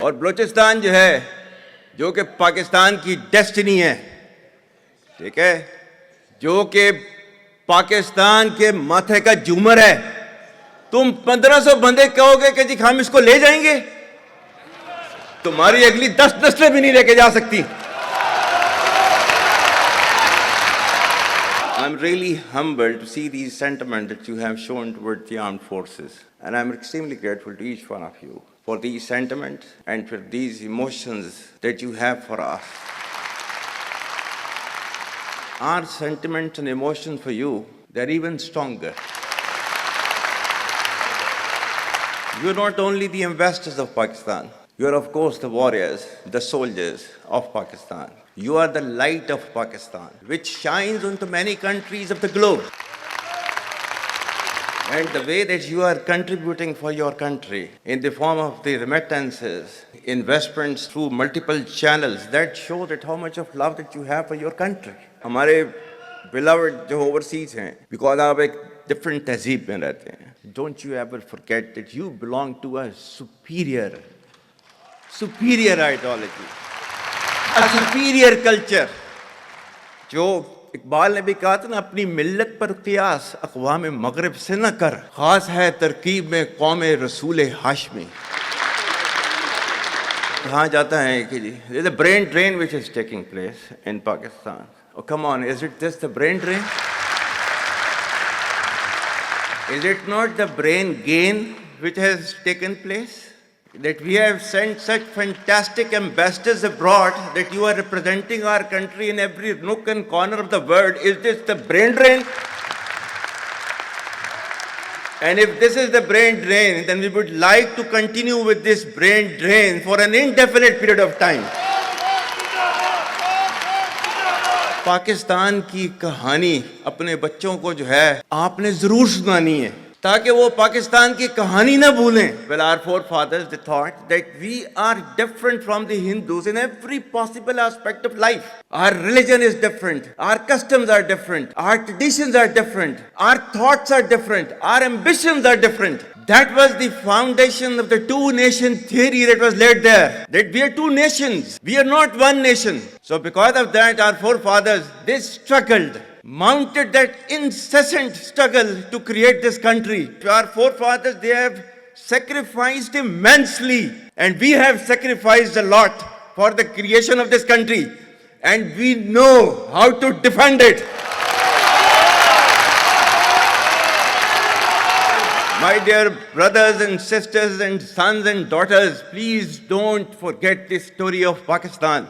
और बलूचिस्तान जो है, जो कि पाकिस्तान की डेस्टिनी है, ठीक है, जो कि पाकिस्तान के माथे का झूमर है, तुम 1500 बंदे कहोगे कि जी हम इसको ले जाएंगे, तुम्हारी अगली 10 नस्लें भी नहीं लेके जा सकती। I'm really humbled to see these sentiments that you have shown towards the armed forces, and I'm extremely grateful to each one of you for these sentiments and for these emotions that you have for us. Our sentiments and emotions for you, they're even stronger. You're not only the ambassadors of Pakistan, you're of course the warriors, the soldiers of Pakistan. You are the light of Pakistan, which shines onto many countries of the globe. And the way that you are contributing for your country in the form of the remittances, investments through multiple channels, that show that how much of love that you have for your country. हमारे beloved जो overseas हैं, because आप एक different तहजीब में रहते हैं, don't you ever forget that you belong to a superior ideology, a superior culture. जो इकबाल ने भी कहा था ना, अपनी मिल्लत पर क़ियास अक़वाम मग़रिब से न कर, ख़ास है तरकीब में कौम रसूल हाशमी। कहा जाता है कि जी there's a brain drain which is taking place in Pakistan. Oh come on, is it just the brain drain? Is it not the brain gain which has taken place? That we have sent such fantastic ambassadors abroad, that you are representing our country in every nook and corner of the world. Is this the brain drain? And if this is the brain drain, then we would like to continue with this brain drain for an indefinite period of time. Pakistan की कहानी अपने बच्चों को जो है आपने जरूर सुनानी है, ताकि वो पाकिस्तान की कहानी ना भूलें. Well, our forefathers, they thought that we are different from the Hindus in every possible aspect of life. Our religion is different, our customs are different, our traditions are different, our thoughts are different, our ambitions are different. That was the foundation of the two-nation theory that was laid there. That we are two nations, we are not one nation. So because of that, our forefathers, they struggled, mounted that incessant struggle to create this country. Our forefathers, they have sacrificed immensely, and we have sacrificed a lot for the creation of this country, and we know how to defend it. My dear brothers and sisters and sons and daughters, please don't forget this story of Pakistan.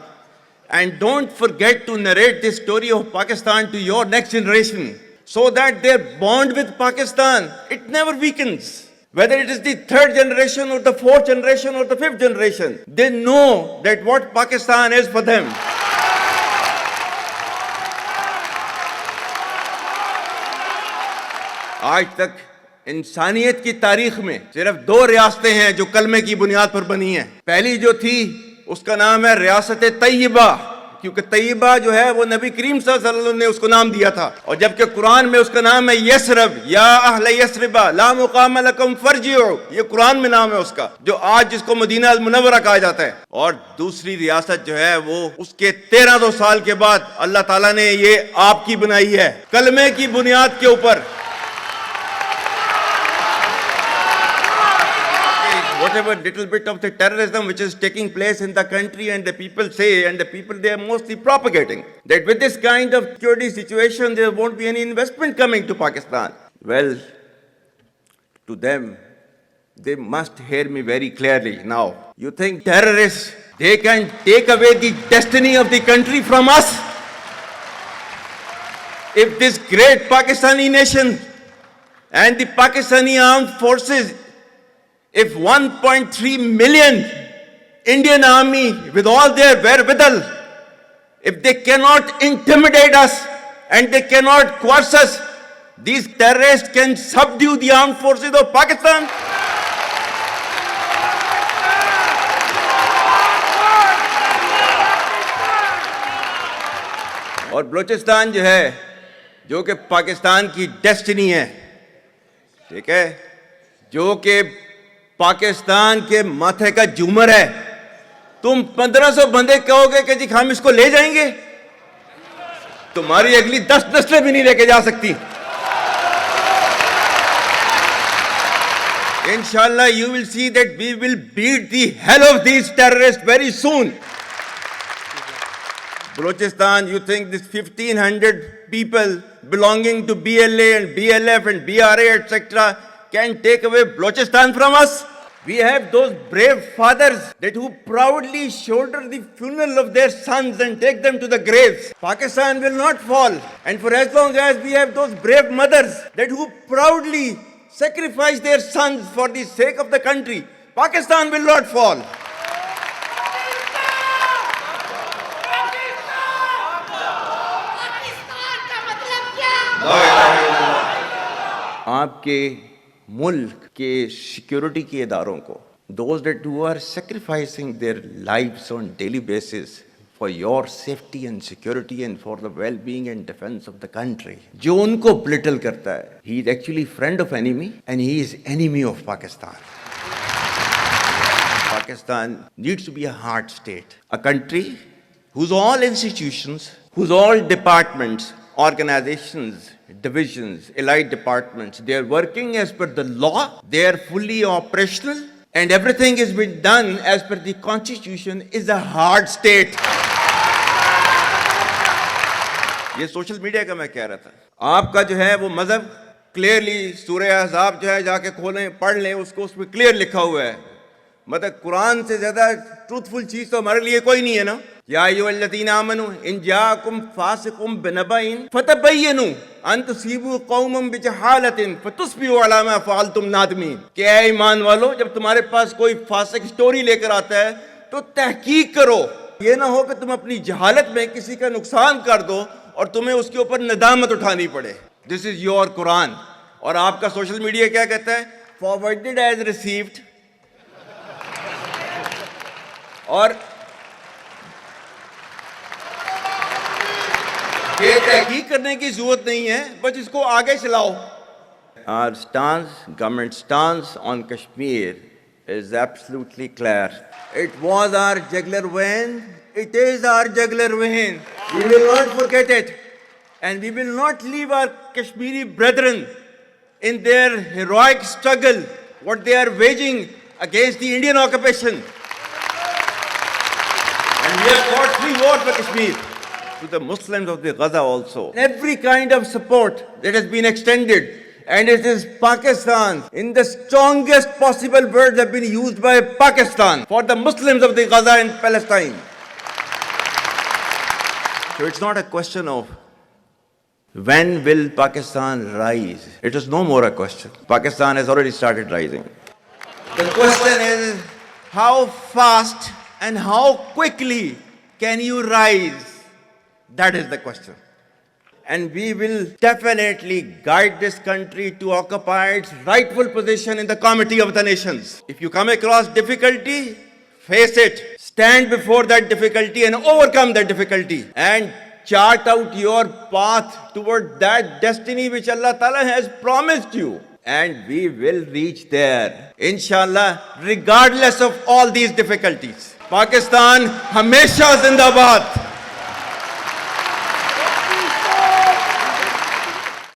And don't forget to narrate this story of Pakistan to your next generation, so that their bond with Pakistan, it never weakens. Whether it is the third generation or the fourth generation or the fifth generation, they know that what Pakistan is for them. आज तक इंसानियत की तारीख में सिर्फ 2 रियासतें हैं जो कलमे की बुनियाद पर बनी हैं. पहली जो थी उसका नाम है रियासत तैयबा, क्योंकि तैयबा जो है वो नबी करीम सल्लल्लाहु अलैहि वसल्लम ने उसको नाम दिया था. और जबकि कुरान में उसका नाम है यसरब, या अहले यसरबा ला मुकाम लकुम फरजिउ, ये कुरान में नाम है उसका, जो आज जिसको मदीना अल मुनव्वरा कहा जाता है. और दूसरी रियासत जो है वो उसके 1300 साल के बाद अल्लाह ताला ने ये आपकी बनाई है, कलमे की बुनियाद के ऊपर. Whatever little bit of the terrorism which is taking place in the country, and the people say, and the people they are mostly propagating, that with this kind of security situation there won't be any investment coming to Pakistan. Well, to them, they must hear me very clearly now. You think terrorists, they can take away the destiny of the country from us? If this great Pakistani nation and the Pakistani armed forces, if 1.3 million Indian army with all their wherewithal, if they cannot intimidate us and they cannot coerce us, these terrorists can subdue the armed forces of Pakistan. और बलूचिस्तान जो है, जो कि पाकिस्तान की destiny है, ठीक है, जो कि पाकिस्तान के माथे का झूमर है, तुम 1500 बंदे कहोगे कि जी हम इसको ले जाएंगे, तुम्हारी अगली 10 नस्लें भी नहीं लेके जा सकती। Inshallah, you will see that we will beat the hell of these terrorists very soon. Balochistan, you think this 1500 people belonging to BLA and BLF and BRA, etc., can take away Balochistan from us? We have those brave fathers that who proudly shoulder the funeral of their sons and take them to the graves. Pakistan will not fall. And for as long as we have those brave mothers that who proudly sacrifice their sons for the sake of the country, Pakistan will not fall. आपके मुल्क के security के इदारों को, those that who are sacrificing their lives on daily basis for your safety and security and for the well-being and defense of the country, जो उनको belittle करता है, he is actually friend of enemy and he is enemy of Pakistan. Pakistan needs to be a hard state, a country whose all institutions, whose all departments, organizations, divisions, allied departments, they are working as per the law, they are fully operational, and everything is being done as per the constitution, is a hard state. ये social media का मैं कह रहा था, आपका जो है वो मजहब क्लियरली सूरह अहज़ाब जो है जाके खोलें पढ़ लें, उसको उसमें क्लियर लिखा हुआ है। मतलब कुरान से ज्यादा ट्रूथफुल चीज तो हमारे लिए कोई नहीं है ना। या अय्युहल्लज़ीना आमनू इन जाअकुम फासिकुम बिनबइन फतबय्यनु अन तुसीबू कौमम बिजहालतिन फतुस्बिहू अला मा फअलतुम नादिमीन। कि ऐ ईमान वालो, जब तुम्हारे पास कोई फासिक स्टोरी लेकर आता है तो तहकीक करो, ये ना हो कि तुम अपनी जहालत में किसी का नुकसान कर दो और तुम्हें उसके ऊपर नदामत उठानी पड़े। This is your Quran. और आपका सोशल मीडिया क्या कहता है? Forwarded as received. और ये तहकीक करने की जरूरत नहीं है, बस इसको आगे चलाओ। Our stance, government stance on Kashmir is absolutely clear. It was our jugular vein, it is our jugular vein. We will not forget it, and we will not leave our Kashmiri brethren in their heroic struggle, what they are waging against the Indian occupation. And we have fought free war for Kashmir. To the Muslims of the Gaza also. Every kind of support that has been extended, and it is Pakistan, in the strongest possible words have been used by Pakistan for the Muslims of the Gaza and Palestine. So it's not a question of when will Pakistan rise. It is no more a question. Pakistan has already started rising. The question is how fast and how quickly can you rise? That is the question. And we will definitely guide this country to occupy its rightful position in the Committee of the Nations. If you come across difficulty, face it. Stand before that difficulty and overcome that difficulty. And chart out your path toward that destiny which Allah Ta'ala has promised you. And we will reach there, inshallah, regardless of all these difficulties. Pakistan, Hamesha Zindabad.